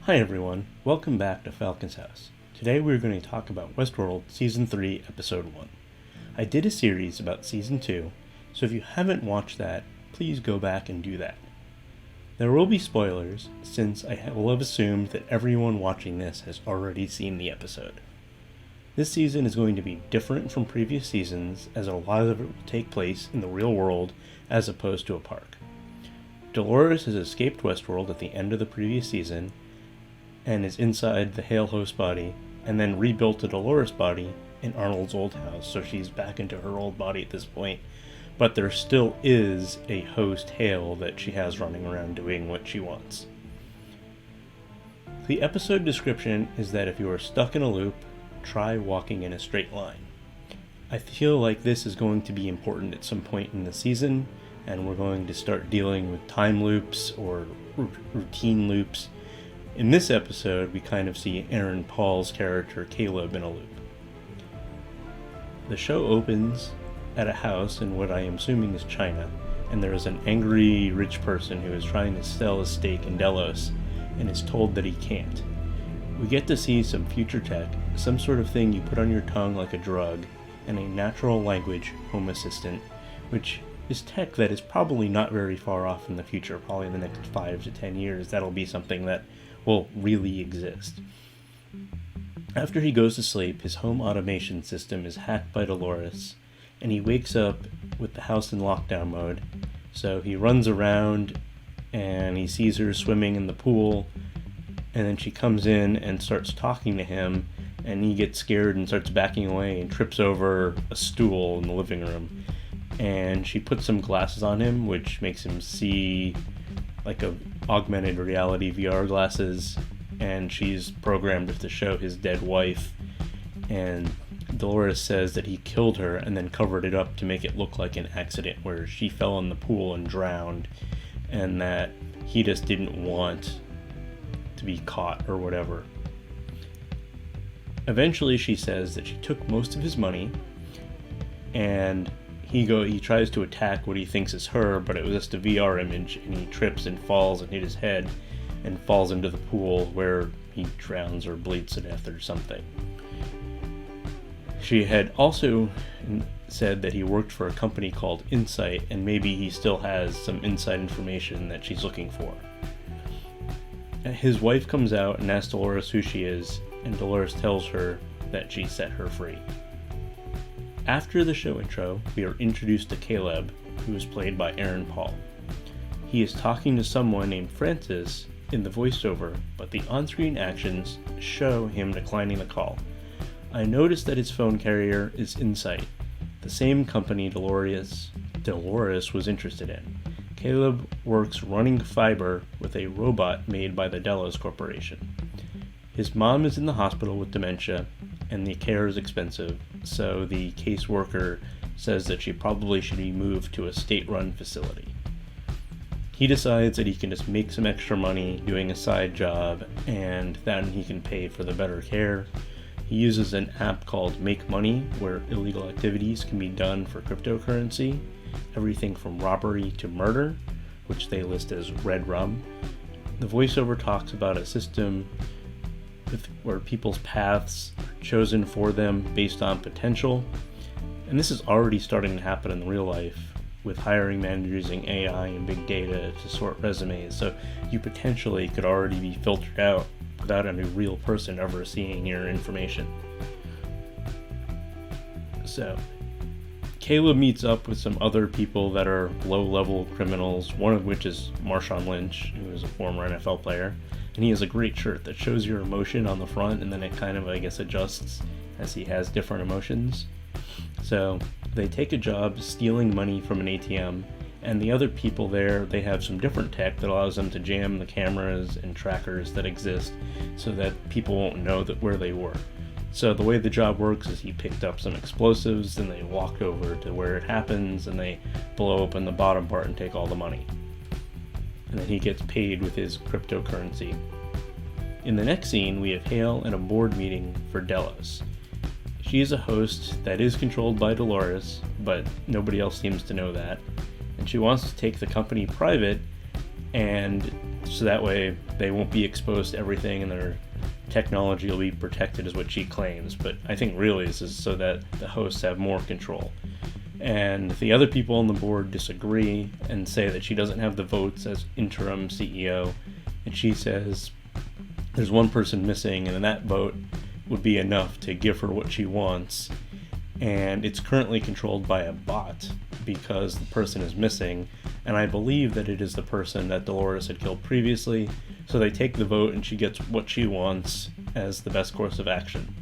Hi everyone, welcome back to Falcon's House. Today we're going to talk about Westworld Season 3, Episode 1. I did a series about Season 2, so if you haven't watched that, please go back and do that. There will be spoilers, since I will have assumed that everyone watching this has already seen the episode. This season is going to be different from previous seasons, as a lot of it will take place in the real world as opposed to a park. Dolores has escaped Westworld at the end of the previous season, and is inside the Hale host body, and then rebuilt the Dolores body in Arnold's old house, so she's back into her old body at this point. But there still is a host Hale that she has running around doing what she wants. The episode description is that if you are stuck in a loop, try walking in a straight line. I feel like this is going to be important at some point in the season, and we're going to start dealing with time loops or routine loops. In this episode, we kind of see Aaron Paul's character Caleb in a loop. The show opens at a house in what I am assuming is China, and there is an angry rich person who is trying to sell a stake in Delos and is told that he can't. We get to see some future tech, some sort of thing you put on your tongue like a drug, and a natural language home assistant, which is tech that is probably not very far off in the future. Probably in the next 5 to 10 years that'll be something that will really exist. After he goes to sleep, his home automation system is hacked by Dolores, and he wakes up with the house in lockdown mode. So he runs around and he sees her swimming in the pool, and then she comes in and starts talking to him, and he gets scared and starts backing away and trips over a stool in the living room. And she puts some glasses on him, which makes him see like a augmented reality VR glasses, and she's programmed to show his dead wife, and Dolores says that he killed her and then covered it up to make it look like an accident where she fell in the pool and drowned, and that he just didn't want to be caught or whatever. Eventually she says that she took most of his money, and he tries to attack what he thinks is her, but it was just a VR image, and he trips and falls and hit his head and falls into the pool where he drowns or bleeds to death or something. She had also said that he worked for a company called Insight, and maybe he still has some inside information that she's looking for. His wife comes out and asks Dolores who she is, and Dolores tells her that she set her free. After the show intro, we are introduced to Caleb, who is played by Aaron Paul. He is talking to someone named Francis in the voiceover, but the on-screen actions show him declining the call. I noticed that his phone carrier is Insight, the same company Dolores was interested in. Caleb works running fiber with a robot made by the Delos Corporation. His mom is in the hospital with dementia, and the care is expensive, so the caseworker says that she probably should be moved to a state-run facility. He decides that he can just make some extra money doing a side job, and then he can pay for the better care. He uses an app called Make Money, where illegal activities can be done for cryptocurrency, everything from robbery to murder, which they list as red rum. The voiceover talks about a system where people's paths are chosen for them based on potential, and this is already starting to happen in real life with hiring managers using AI and big data to sort resumes, so you potentially could already be filtered out without a real person ever seeing your information. So Caleb meets up with some other people that are low-level criminals, one of which is Marshawn Lynch, who is a former NFL player. And he has a great shirt that shows your emotion on the front, and then it kind of, adjusts as he has different emotions. So they take a job stealing money from an ATM, and the other people there, they have some different tech that allows them to jam the cameras and trackers that exist so that people won't know where they were. So the way the job works is he picked up some explosives, and they walk over to where it happens, and they blow open the bottom part and take all the money. And then he gets paid with his cryptocurrency. In the next scene, we have Hale in a board meeting for Delos. She is a host that is controlled by Dolores, but nobody else seems to know that. And she wants to take the company private and so that way they won't be exposed to everything and their technology will be protected, is what she claims. But I think really this is so that the hosts have more control. And the other people on the board disagree and say that she doesn't have the votes as interim CEO, and she says there's one person missing and that vote would be enough to give her what she wants, and it's currently controlled by a bot because the person is missing, and I believe that it is the person that Dolores had killed previously, so they take the vote and she gets what she wants as the best course of action.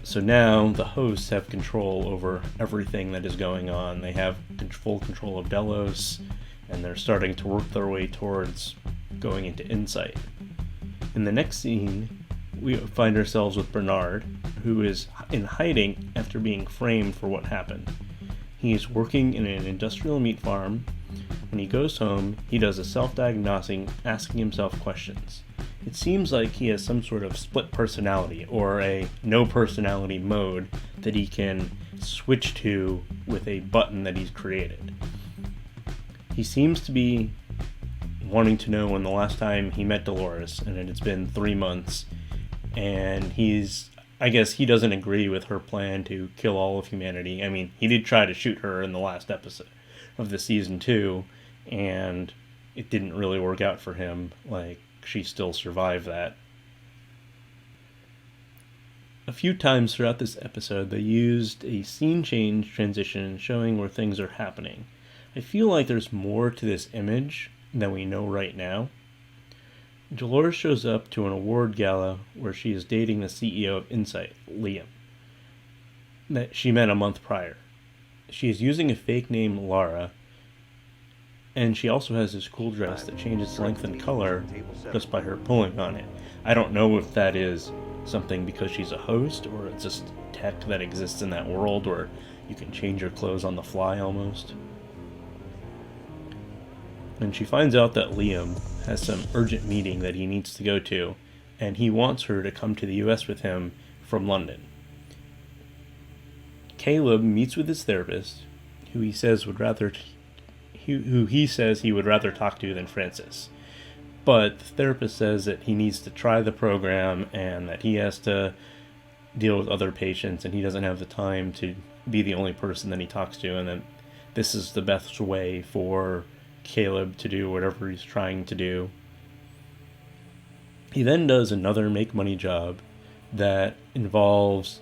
So now the hosts have control over everything that is going on. They have full control of Delos, and they're starting to work their way towards going into Insight. In the next scene, we find ourselves with Bernard, who is in hiding after being framed for what happened. He is working in an industrial meat farm. When he goes home, he does a self-diagnosing, asking himself questions. It seems like he has some sort of split personality, or a no personality mode that he can switch to with a button that he's created. He seems to be wanting to know when the last time he met Dolores, and it's been 3 months, and I guess he doesn't agree with her plan to kill all of humanity. I mean, he did try to shoot her in the last episode of the season 2, and it didn't really work out for him. Like, she still survived that. A few times throughout this episode, they used a scene change transition showing where things are happening. I feel like there's more to this image than we know right now. Dolores shows up to an award gala where she is dating the CEO of Insight, Liam, that she met a month prior. She is using a fake name, Lara, and she also has this cool dress that changes length and color just by her pulling on it. I don't know if that is something because she's a host, or it's just tech that exists in that world where you can change your clothes on the fly almost. And she finds out that Liam has some urgent meeting that he needs to go to, and he wants her to come to the US with him from London. Caleb meets with his therapist, who he says he would rather talk to than Francis. But the therapist says that he needs to try the program and that he has to deal with other patients and he doesn't have the time to be the only person that he talks to, and that this is the best way for Caleb to do whatever he's trying to do. He then does another make money job that involves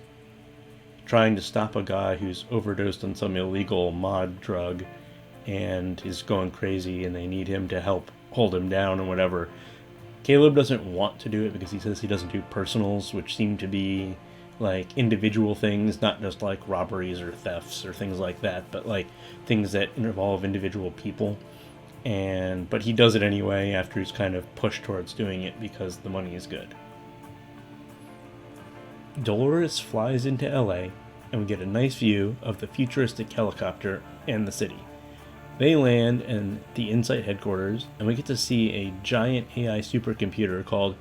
trying to stop a guy who's overdosed on some illegal mod drug and is going crazy, and they need him to help hold him down and whatever. Caleb doesn't want to do it because he says he doesn't do personals, which seem to be like individual things, not just like robberies or thefts or things like that, but like things that involve individual people. But he does it anyway after he's kind of pushed towards doing it because the money is good. Dolores flies into LA, and we get a nice view of the futuristic helicopter and the city. They land in the Insight headquarters, and we get to see a giant AI supercomputer called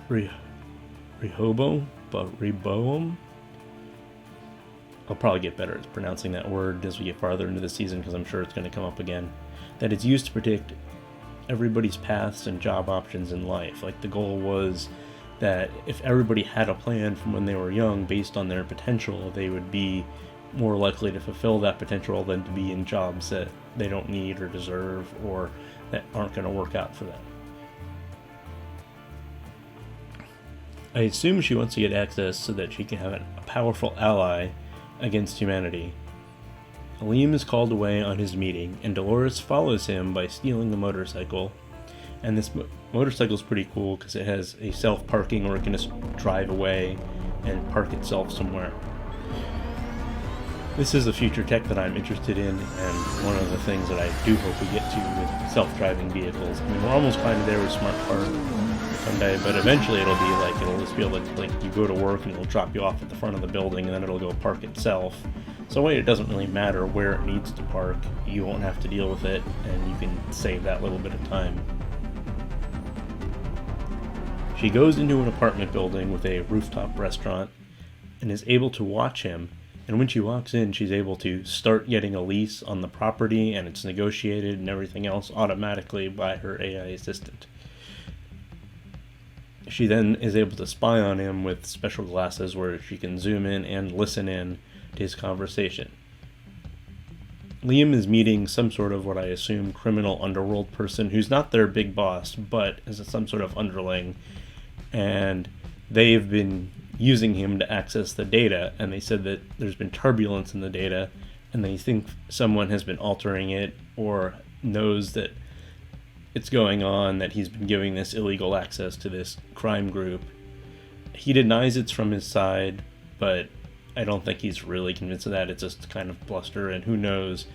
Rehoboam. I'll probably get better at pronouncing that word as we get farther into the season because I'm sure it's going to come up again. That is used to predict everybody's paths and job options in life. Like, the goal was that if everybody had a plan from when they were young based on their potential, they would be more likely to fulfill that potential than to be in jobs that they don't need or deserve or that aren't going to work out for them. I assume she wants to get access so that she can have a powerful ally against humanity. Liam is called away on his meeting, and Dolores follows him by stealing the motorcycle. And this motorcycle is pretty cool because it has a self-parking where it can just drive away and park itself somewhere. This is a future tech that I'm interested in, and one of the things that I do hope we get to with self-driving vehicles. I mean, we're almost kind of there with Smart Park someday, but eventually it'll be like, it'll just be able to, like, you go to work and it'll drop you off at the front of the building and then it'll go park itself. So it doesn't really matter where it needs to park, you won't have to deal with it, and you can save that little bit of time. She goes into an apartment building with a rooftop restaurant and is able to watch him And when she walks in, she's able to start getting a lease on the property, and it's negotiated and everything else automatically by her AI assistant. She then is able to spy on him with special glasses where she can zoom in and listen in to his conversation. Liam is meeting some sort of what I assume criminal underworld person who's not their big boss, but is some sort of underling, and they've been using him to access the data, and they said that there's been turbulence in the data, and they think someone has been altering it or knows that it's going on, that he's been giving this illegal access to this crime group. He denies it's from his side, but I don't think he's really convinced of that. It's just kind of bluster, and who knows.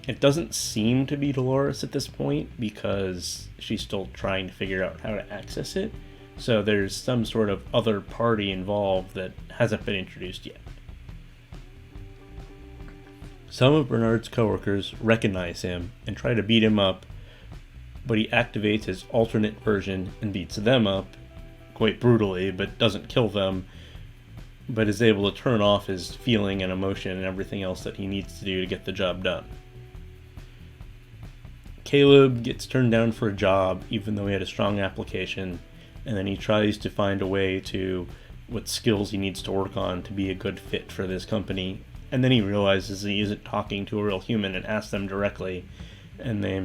It doesn't seem to be Dolores at this point because she's still trying to figure out how to access it. So there's some sort of other party involved that hasn't been introduced yet. Some of Bernard's coworkers recognize him and try to beat him up, but he activates his alternate version and beats them up quite brutally, but doesn't kill them, but is able to turn off his feeling and emotion and everything else that he needs to do to get the job done. Caleb gets turned down for a job even though he had a strong application, and then he tries to find a way to what skills he needs to work on to be a good fit for this company, and then he realizes he isn't talking to a real human and asks them directly, and they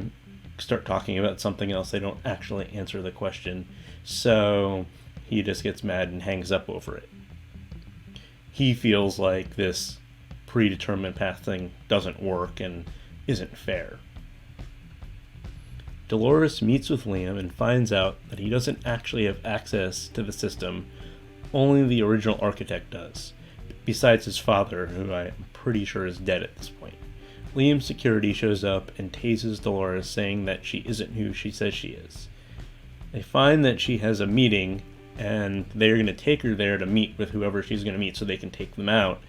start talking about something else. They don't actually answer the question, so he just gets mad and hangs up over it. He feels like this predetermined path thing doesn't work and isn't fair. Dolores meets with Liam and finds out that he doesn't actually have access to the system, only the original architect does, besides his father, who I'm pretty sure is dead at this point. Liam's security shows up and tases Dolores, saying that she isn't who she says she is. They find that she has a meeting, and they're going to take her there to meet with whoever she's going to meet so they can take them out,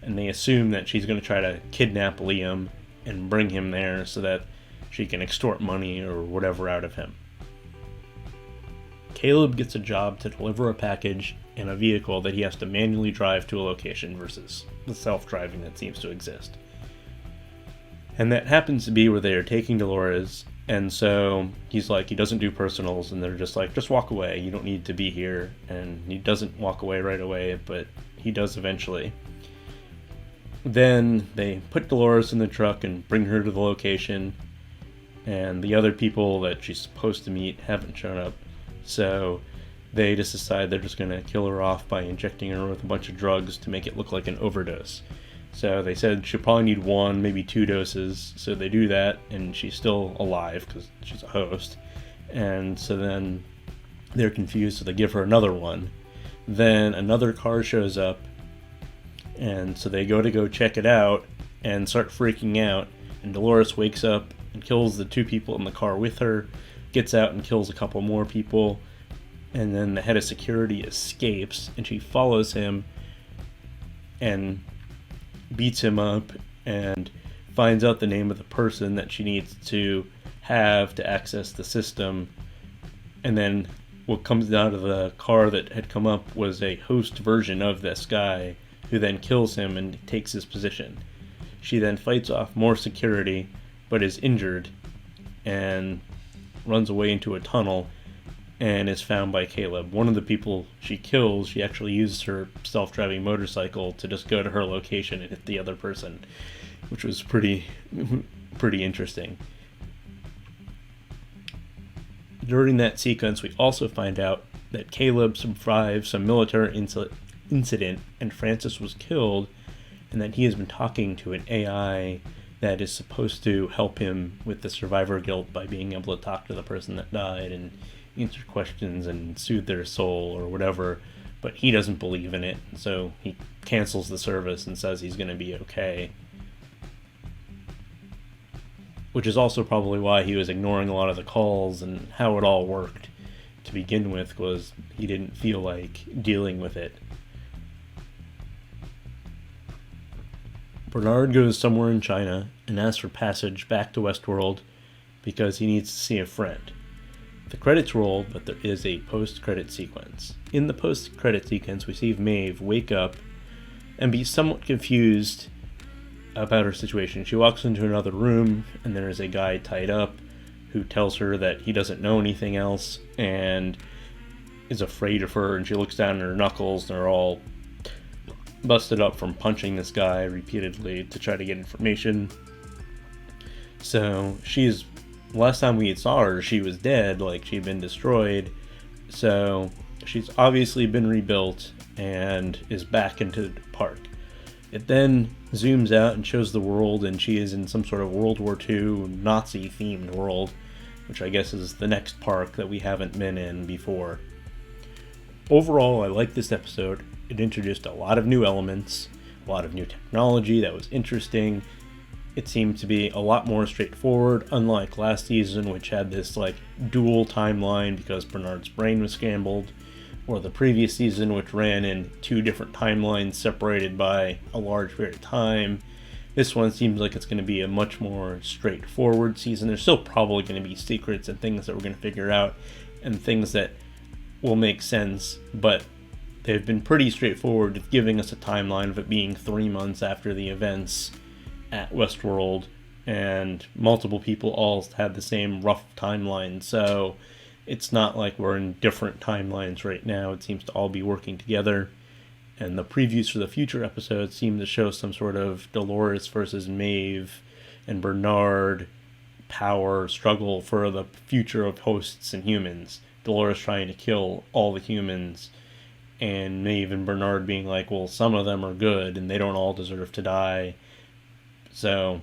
and they assume that she's going to try to kidnap Liam and bring him there so that she can extort money or whatever out of him. Caleb gets a job to deliver a package in a vehicle that he has to manually drive to a location versus the self-driving that seems to exist. And that happens to be where they are taking Dolores, and so he's like, he doesn't do personals, and they're just like, just walk away, you don't need to be here. And he doesn't walk away right away, but he does eventually. Then they put Dolores in the truck and bring her to the location, and the other people that she's supposed to meet haven't shown up, so they just decide they're just going to kill her off by injecting her with a bunch of drugs to make it look like an overdose. So they said she'll probably need 1, maybe 2 doses, so they do that, and she's still alive because she's a host. And so then they're confused, so they give her another one. Then another car shows up, and so they go check it out and start freaking out, and Dolores wakes up and kills the 2 people in the car with her, gets out and kills a couple more people, and then the head of security escapes, and she follows him and beats him up and finds out the name of the person that she needs to have to access the system. And then what comes out of the car that had come up was a host version of this guy, who then kills him and takes his position. She then fights off more security, but is injured and runs away into a tunnel and is found by Caleb. One of the people she kills, she actually uses her self-driving motorcycle to just go to her location and hit the other person, which was pretty interesting. During that sequence, we also find out that Caleb survived some military incident and Francis was killed, and that he has been talking to an AI that is supposed to help him with the survivor guilt by being able to talk to the person that died and answer questions and soothe their soul or whatever, but he doesn't believe in it, so he cancels the service and says he's going to be okay. Which is also probably why he was ignoring a lot of the calls and how it all worked to begin with, was he didn't feel like dealing with it. Bernard goes somewhere in China and asks for passage back to Westworld because he needs to see a friend. The credits roll, but there is a post-credit sequence. In the post-credit sequence, we see Maeve wake up and be somewhat confused about her situation. She walks into another room, and there is a guy tied up who tells her that he doesn't know anything else and is afraid of her, and she looks down at her knuckles, and they're all busted up from punching this guy repeatedly to try to get information. So last time we saw her, she was dead, like she'd been destroyed. So she's obviously been rebuilt and is back into the park. It then zooms out and shows the world, and she is in some sort of World War II Nazi-themed world, which I guess is the next park that we haven't been in before. Overall, I like this episode. It introduced a lot of new elements, a lot of new technology that was interesting. It seemed to be a lot more straightforward, unlike last season, which had this like dual timeline because Bernard's brain was scrambled, or the previous season, which ran in 2 different timelines separated by a large period of time. This one seems like it's going to be a much more straightforward season. There's still probably going to be secrets and things that we're going to figure out, and things that will make sense, but they've been pretty straightforward with giving us a timeline of it being 3 months after the events at Westworld, and multiple people all had the same rough timeline, so it's not like we're in different timelines right now. It seems to all be working together, and the previews for the future episodes seem to show some sort of Dolores versus Maeve and Bernard power struggle for the future of hosts and humans. Dolores trying to kill all the humans, and Maeve and Bernard being like, well, some of them are good and they don't all deserve to die. So,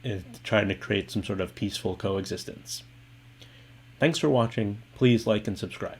it's trying to create some sort of peaceful coexistence. Thanks for watching. Please like and subscribe.